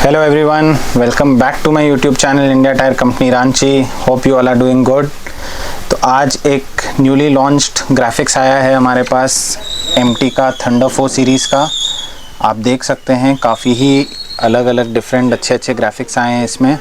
Hello everyone, welcome back to my YouTube channel India Tire Company Ranchi. Hope you all are doing good. तो आज एक newly launched graphics आया है हमारे पास MT का thunder 4 series का। आप देख सकते हैं काफ़ी ही अलग अलग डिफरेंट अच्छे ग्राफिक्स आए हैं इसमें।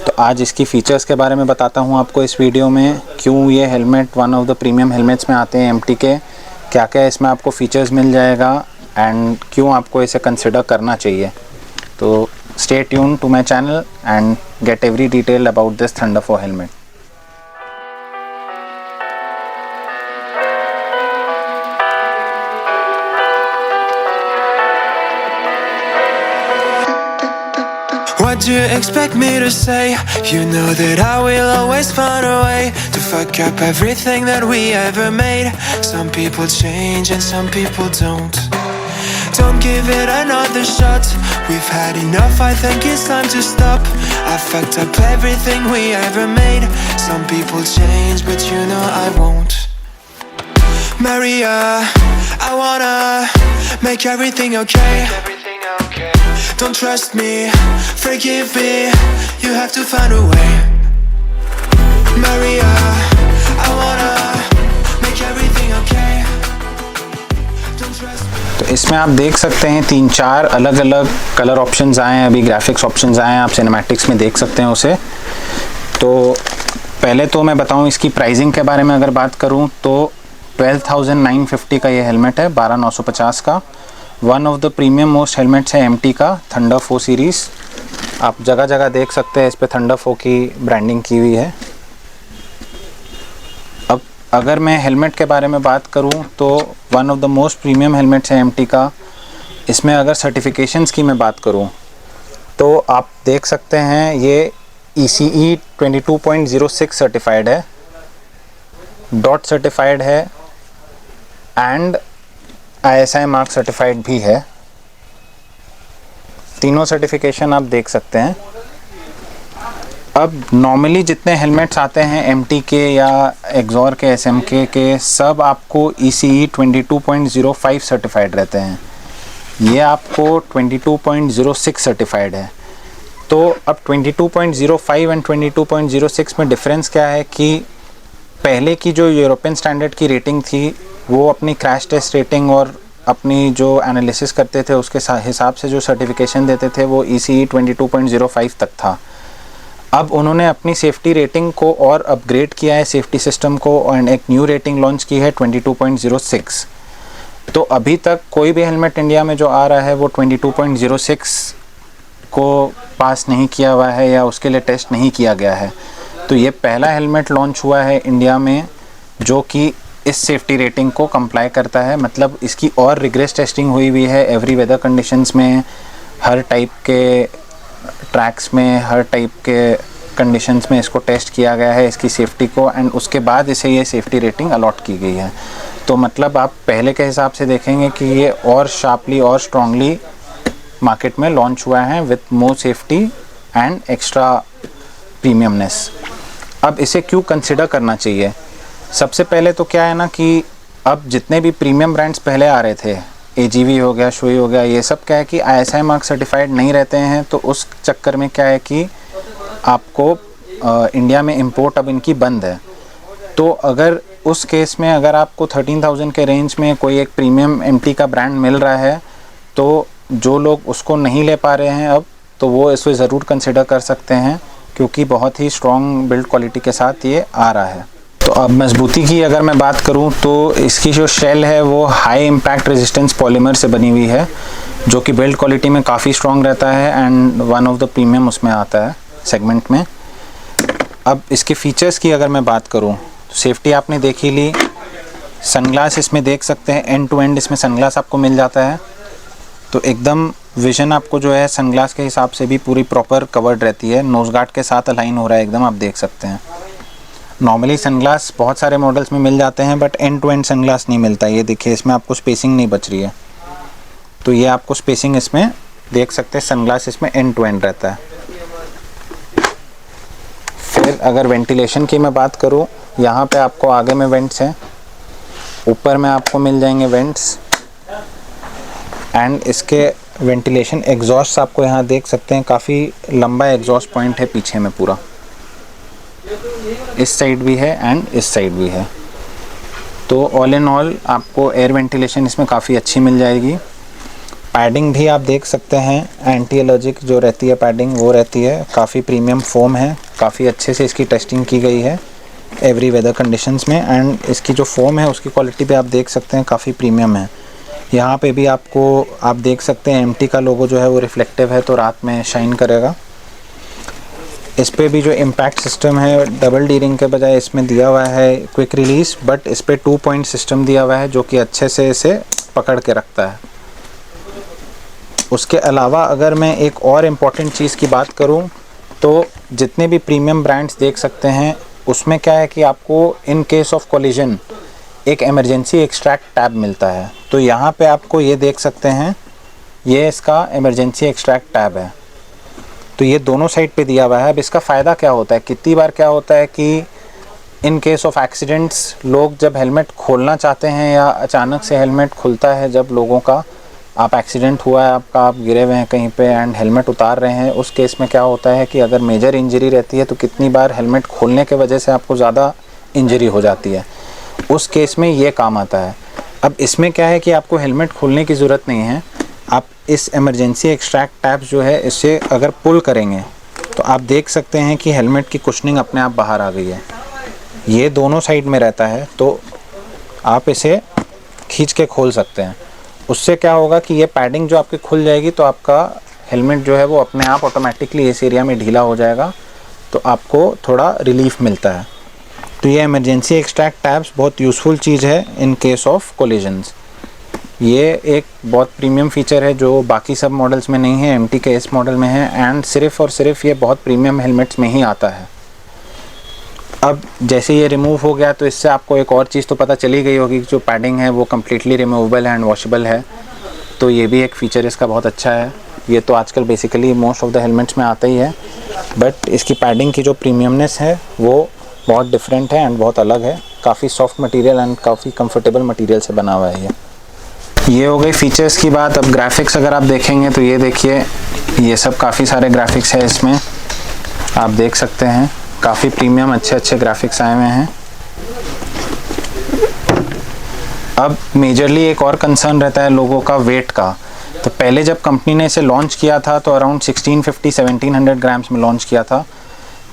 तो आज इसकी फ़ीचर्स के बारे में बताता हूँ आपको इस वीडियो में, क्यों ये helmet one of the premium helmets में आते हैं MT के, क्या क्या इसमें आपको फ़ीचर्स मिल जाएगा एंड क्यों आपको इसे कंसिडर करना चाहिए। तो stay tuned to my channel and get every detail about this Thunder 4 helmet. What do you expect me to say? You know that I will always find a way to fuck up everything that we ever made. Some people change and some people don't. Don't give it another shot. We've had enough, I think it's time to stop. I fucked up everything we ever made. Some people change, but you know I won't. Maria, I wanna make everything okay. Don't trust me, forgive me. You have to find a way. Maria, I wanna make everything okay. Don't trust me. तो इसमें आप देख सकते हैं 3-4 अलग अलग colour options आए हैं, अभी ग्राफिक्स ऑप्शंस आए हैं, आप सिनेमैटिक्स में देख सकते हैं उसे। तो पहले तो मैं बताऊं इसकी प्राइसिंग के बारे में, अगर बात करूं तो 12,950 का ये हेलमेट है, 12,950 का। One of the premium most helmets है MT का थंडर 4 सीरीज़। आप जगह जगह देख सकते हैं इस पर थंडर 4 की ब्रांडिंग की हुई है। अब अगर मैं हेलमेट के बारे में बात करूं तो one of the most premium helmets है MT का। इसमें अगर सर्टिफिकेशंस की मैं बात करूं तो आप देख सकते हैं ये ECE 22.06 सर्टिफाइड है, डॉट सर्टिफाइड है एंड ISI मार्क सर्टिफाइड भी है। तीनों सर्टिफिकेशन आप देख सकते हैं। अब नॉर्मली जितने हेलमेट्स आते हैं MT के या एक्सॉर के SMK के सब आपको ECE 22.05 सर्टिफाइड रहते हैं, ये आपको 22.06 सर्टिफाइड है। तो अब 22.05 एंड 22.06 में डिफरेंस क्या है कि पहले की जो यूरोपियन स्टैंडर्ड की रेटिंग थी वो अपनी क्रैश टेस्ट रेटिंग और अपनी जो एनालिसिस करते थे उसके हिसाब से जो सर्टिफिकेशन देते थे वो ECE 22.05 तक था। अब उन्होंने अपनी सेफ्टी रेटिंग को और अपग्रेड किया है, सेफ्टी सिस्टम को, और एक न्यू रेटिंग लॉन्च की है 22.06। तो अभी तक कोई भी हेलमेट इंडिया में जो आ रहा है वो 22.06 को पास नहीं किया हुआ है या उसके लिए टेस्ट नहीं किया गया है। तो ये पहला हेलमेट लॉन्च हुआ है इंडिया में जो कि इस सेफ्टी रेटिंग को कंप्लाई करता है। मतलब इसकी और रिग्रेस टेस्टिंग हुई हुई है एवरी वेदर कंडीशंस में, हर टाइप के ट्रैक्स में, हर टाइप के कंडीशंस में इसको टेस्ट किया गया है इसकी सेफ्टी को, एंड उसके बाद इसे ये सेफ्टी रेटिंग अलॉट की गई है। तो मतलब आप पहले के हिसाब से देखेंगे कि ये और शार्पली और स्ट्रांगली मार्केट में लॉन्च हुआ है with more safety and extra premiumness. अब इसे क्यों कंसिडर करना चाहिए? सबसे पहले तो क्या है ना कि अब जितने भी प्रीमियम ब्रांड्स पहले आ रहे थे, AGV हो गया, शोई हो गया, ये सब क्या है कि ISI मार्क सर्टिफाइड नहीं रहते हैं। तो उस चक्कर में क्या है कि आपको इंडिया में इंपोर्ट अब इनकी बंद है। तो अगर उस केस में अगर आपको 13,000 के रेंज में कोई एक प्रीमियम MT का ब्रांड मिल रहा है तो जो लोग उसको नहीं ले पा रहे हैं अब, तो वो इसे ज़रूर कंसिडर कर सकते हैं क्योंकि बहुत ही स्ट्रॉन्ग बिल्ड क्वालिटी के साथ ये आ रहा है। तो अब मजबूती की अगर मैं बात करूं तो इसकी जो शेल है वो हाई इम्पैक्ट रेजिस्टेंस पॉलीमर से बनी हुई है जो कि बिल्ड क्वालिटी में काफ़ी स्ट्रॉन्ग रहता है and one of the premium उसमें आता है सेगमेंट में। अब इसके फीचर्स की अगर मैं बात करूं तो सेफ्टी आपने देख ही ली। सनग्लास इसमें देख सकते हैं, एंड टू एंड इसमें सनग्लास आपको मिल जाता है। तो एकदम विजन आपको जो है सनग्लास के हिसाब से भी पूरी प्रॉपर कवर्ड रहती है, नोज गार्ड के साथ अलाइन हो रहा है एकदम, आप देख सकते हैं। नॉर्मली सनग्लास बहुत सारे मॉडल्स में मिल जाते हैं but end to end sunglass नहीं मिलता। ये देखिए इसमें आपको स्पेसिंग नहीं बच रही है, तो ये आपको स्पेसिंग इसमें देख सकते हैं, सनग्लास इसमें एंड टू एंड रहता है। फिर अगर वेंटिलेशन की मैं बात करूँ, यहाँ पे आपको आगे में वेंट्स हैं, ऊपर में आपको मिल जाएंगे वेंट्स, एंड इसके वेंटिलेशन एग्जॉस्ट आपको यहाँ देख सकते हैं, काफ़ी लंबा एग्जॉस्ट पॉइंट है पीछे में पूरा, इस साइड भी है एंड इस साइड भी है। तो ऑल इन ऑल आपको एयर वेंटिलेशन इसमें काफ़ी अच्छी मिल जाएगी। पैडिंग भी आप देख सकते हैं, एंटी एलर्जिक जो रहती है पैडिंग वो रहती है, काफ़ी प्रीमियम फोम है, काफ़ी अच्छे से इसकी टेस्टिंग की गई है एवरी वेदर कंडीशंस में। एंड इसकी जो फोम है उसकी क्वालिटी भी आप देख सकते हैं काफ़ी प्रीमियम है। यहाँ पे भी आपको आप देख सकते हैं एमटी का लोगो जो है वो रिफ्लेक्टिव है, तो रात में शाइन करेगा। इस पे भी जो इम्पैक्ट सिस्टम है डबल डी रिंग के बजाय इसमें दिया हुआ है क्विक रिलीज़, बट इस पे 2 पॉइंट सिस्टम दिया हुआ है जो कि अच्छे से इसे पकड़ के रखता है। उसके अलावा अगर मैं एक और इम्पॉर्टेंट चीज़ की बात करूं तो जितने भी प्रीमियम ब्रांड्स देख सकते हैं उसमें क्या है कि आपको इन केस ऑफ कोलिजन एक इमरजेंसी एक्सट्रैक्ट टैब मिलता है। तो यहाँ पे आपको ये देख सकते हैं, ये इसका इमरजेंसी एक्सट्रैक्ट टैब है, तो ये दोनों साइड पे दिया हुआ है। अब इसका फ़ायदा क्या होता है, कितनी बार क्या होता है कि इन केस ऑफ एक्सीडेंट्स लोग जब हेलमेट खोलना चाहते हैं या अचानक से हेलमेट खुलता है, जब लोगों का आप एक्सीडेंट हुआ है आपका, आप गिरे हुए हैं कहीं पे एंड हेलमेट उतार रहे हैं, उस केस में क्या होता है कि अगर मेजर इंजरी रहती है तो कितनी बार हेलमेट खोलने के वजह से आपको ज़्यादा इंजरी हो जाती है, उस केस में ये काम आता है। अब इसमें क्या है कि आपको हेलमेट खोलने की ज़रूरत नहीं है, आप इस इमरजेंसी एक्सट्रैक्ट टैब जो है इससे अगर पुल करेंगे तो आप देख सकते हैं कि हेलमेट की कुशनिंग अपने आप बाहर आ गई है। ये दोनों साइड में रहता है तो आप इसे खींच के खोल सकते हैं। उससे क्या होगा कि ये पैडिंग जो आपकी खुल जाएगी तो आपका हेलमेट जो है वो अपने आप ऑटोमेटिकली इस एरिया में ढीला हो जाएगा, तो आपको थोड़ा रिलीफ मिलता है। तो ये इमरजेंसी एक्सट्रैक्ट टैब्स बहुत यूज़फुल चीज़ है इन केस ऑफ कोलिजन्स। ये एक बहुत प्रीमियम फीचर है जो बाकी सब मॉडल्स में नहीं है, एमटी के इस मॉडल में है एंड सिर्फ़ और सिर्फ ये बहुत प्रीमियम हेलमेट्स में ही आता है। अब जैसे ये रिमूव हो गया तो इससे आपको एक और चीज़ तो पता चली गई होगी कि जो पैडिंग है वो कम्प्लीटली रिमूवेबल है एंड वॉशेबल है, तो ये भी एक फ़ीचर इसका बहुत अच्छा है। ये तो आजकल basically most of the helmets में आता ही है, बट इसकी पैडिंग की जो प्रीमियमनेस है वो बहुत डिफरेंट है एंड बहुत अलग है। काफ़ी सॉफ्ट मटेरियल एंड काफ़ी कंफर्टेबल मटेरियल से बना हुआ है ये हो गई फीचर्स की बात। अब ग्राफिक्स अगर आप देखेंगे तो ये देखिए, ये सब काफ़ी सारे ग्राफिक्स है इसमें, आप देख सकते हैं काफ़ी प्रीमियम अच्छे अच्छे ग्राफिक्स आए हुए हैं। अब मेजरली एक और कंसर्न रहता है लोगों का वेट का। तो पहले जब कंपनी ने इसे लॉन्च किया था तो अराउंड 1650-1700 ग्राम्स में लॉन्च किया था।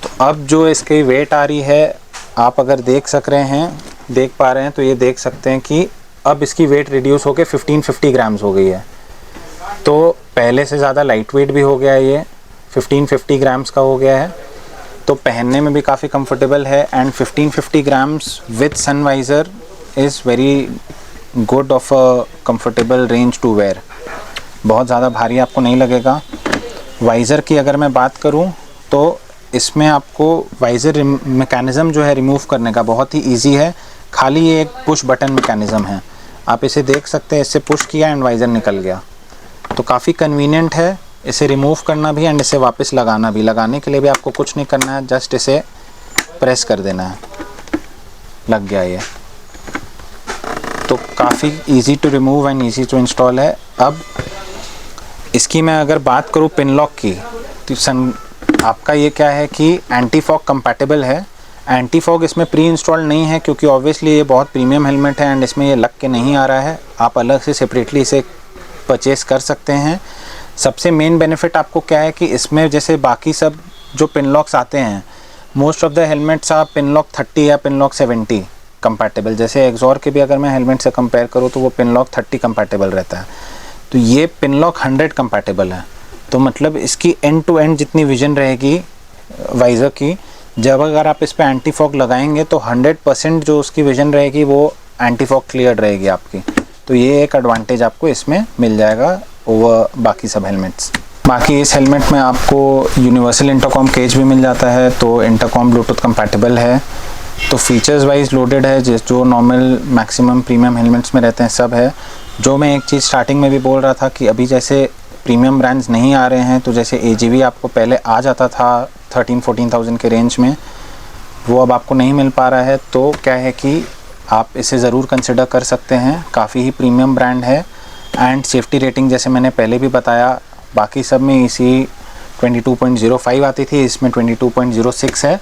तो अब जो इसकी वेट आ रही है, आप अगर देख पा रहे हैं तो ये देख सकते हैं कि अब इसकी वेट रिड्यूस होकर 1550 ग्राम्स हो गई है। तो पहले से ज़्यादा लाइट वेट भी हो गया है, ये 1550 ग्राम्स का हो गया है, तो पहनने में भी काफ़ी कंफर्टेबल है। And 1550 grams with sun visor is very good of a comfortable range to wear, बहुत ज़्यादा भारी आपको नहीं लगेगा। वाइज़र की अगर मैं बात करूं तो इसमें आपको वाइज़र मैकेनिज़्म जो है रिमूव करने का बहुत ही इजी है, खाली ये एक पुश बटन मैकेनिज़्म है, आप इसे देख सकते हैं, इससे पुश किया एंड वाइज़र निकल गया। तो काफ़ी कन्वीनियंट है इसे रिमूव करना भी एंड इसे वापस लगाना भी। लगाने के लिए भी आपको कुछ नहीं करना है, जस्ट इसे प्रेस कर देना है, लग गया ये। तो काफ़ी easy to remove and easy to install है। अब इसकी मैं अगर बात करूँ पिन लॉक की, तो आपका ये क्या है कि एंटी फॉग कंपैटिबल है। एंटी फॉग इसमें प्री इंस्टॉल नहीं है क्योंकि ऑब्वियसली ये बहुत प्रीमियम हेलमेट है एंड इसमें ये लग के नहीं आ रहा है, आप अलग से सेपरेटली इसे परचेज़ कर सकते हैं। सबसे मेन बेनिफिट आपको क्या है कि इसमें जैसे बाकी सब जो पिन लॉक्स आते हैं, मोस्ट ऑफ द हेलमेट्स आप पिन लॉक 30 या पिन लॉक 70 कंपैटिबल, जैसे एक्सॉर के भी अगर मैं हेलमेट से कंपेयर करूँ तो वो पिन लॉक 30 कंपैटिबल रहता है, तो ये पिन लॉक 100 कंपैटिबल है। तो मतलब इसकी एंड टू एंड जितनी विजन रहेगी वाइज़र की, जब अगर आप इस पर एंटी फॉग लगाएंगे तो 100% जो उसकी विजन रहेगी वो एंटी फॉग क्लियर रहेगी आपकी। तो ये एक एडवांटेज आपको इसमें मिल जाएगा ओवर बाकी सब हेलमेट्स। बाकी इस हेलमेट में आपको यूनिवर्सल इंटरकॉम केज भी मिल जाता है, तो इंटरकॉम ब्लूटूथ कंपैटिबल है। तो फीचर्स वाइज लोडेड है, जो नॉर्मल मैक्सिमम प्रीमियम हेलमेट्स में रहते हैं सब है। जो मैं एक चीज़ स्टार्टिंग में भी बोल रहा था कि अभी जैसे प्रीमियम ब्रांड्स नहीं आ रहे हैं, तो जैसे AGV आपको पहले आ जाता था 13-14,000 के रेंज में, वो अब आपको नहीं मिल पा रहा है। तो क्या है कि आप इसे ज़रूर कंसिडर कर सकते हैं, काफ़ी ही प्रीमियम ब्रांड है एंड सेफ्टी रेटिंग जैसे मैंने पहले भी बताया, बाकी सब में ECE 22.05 आती थी, इसमें 22.06 है।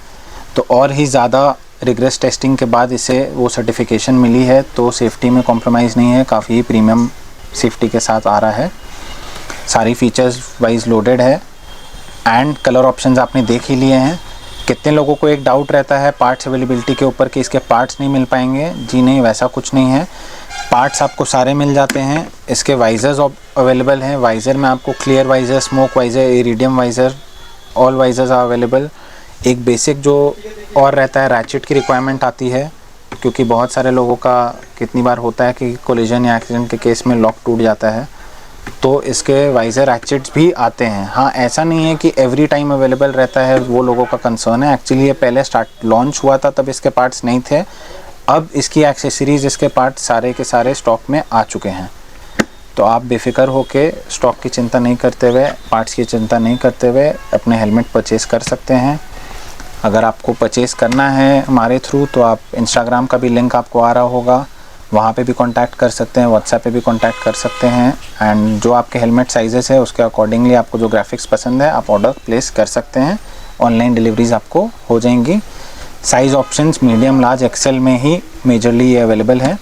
तो और ही ज़्यादा रिग्रेस टेस्टिंग के बाद इसे वो सर्टिफिकेशन मिली है, तो सेफ्टी में कॉम्प्रोमाइज़ नहीं है, काफ़ी प्रीमियम सेफ्टी के साथ आ रहा है। सारी फीचर्स वाइज लोडेड है एंड कलर ऑप्शंस आपने देख ही लिए हैं। कितने लोगों को एक डाउट रहता है पार्ट्स अवेलेबिलिटी के ऊपर कि इसके पार्ट्स नहीं मिल पाएंगे। जी नहीं, वैसा कुछ नहीं है, पार्ट्स आपको सारे मिल जाते हैं। इसके वाइज़र्स अवेलेबल हैं, वाइज़र में आपको clear visor, smoke visor, iridium visor, all visors are available. एक बेसिक जो और रहता है, रैचेट की रिक्वायरमेंट आती है, क्योंकि बहुत सारे लोगों का कितनी बार होता है कि कोलिजन या एक्सीडेंट के केस में लॉक टूट जाता है, तो इसके वाइज़र रैचेट्स भी आते हैं। हाँ, ऐसा नहीं है कि एवरी टाइम अवेलेबल रहता है, वो लोगों का कंसर्न है। एक्चुअली ये पहले लॉन्च हुआ था तब इसके पार्ट्स नहीं थे, अब इसकी एक्सेसरीज़, इसके पार्ट्स सारे के सारे स्टॉक में आ चुके हैं। तो आप बेफिक्र होके स्टॉक की चिंता नहीं करते हुए, पार्ट्स की चिंता नहीं करते हुए अपने हेलमेट परचेज़ कर सकते हैं। अगर आपको परचेज़ करना है हमारे थ्रू, तो आप इंस्टाग्राम का भी लिंक आपको आ रहा होगा, वहाँ पे भी कांटेक्ट कर सकते हैं, व्हाट्सएप पे भी कांटेक्ट कर सकते हैं। एंड जो आपके हेलमेट साइजेस है उसके अकॉर्डिंगली आपको जो ग्राफिक्स पसंद है आप ऑर्डर प्लेस कर सकते हैं। ऑनलाइन डिलीवरीज आपको हो जाएंगी। Size options medium, large, XL में ही मेजरली ये अवेलेबल है।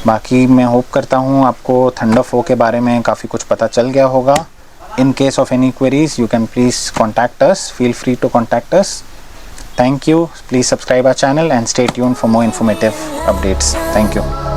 बाकी मैं होप करता हूँ आपको थंडर 4 के बारे में काफ़ी कुछ पता चल गया होगा। In case of any queries, you can please contact us. Feel free to contact us. Thank you. Please subscribe our channel and stay tuned for more informative updates. Thank you.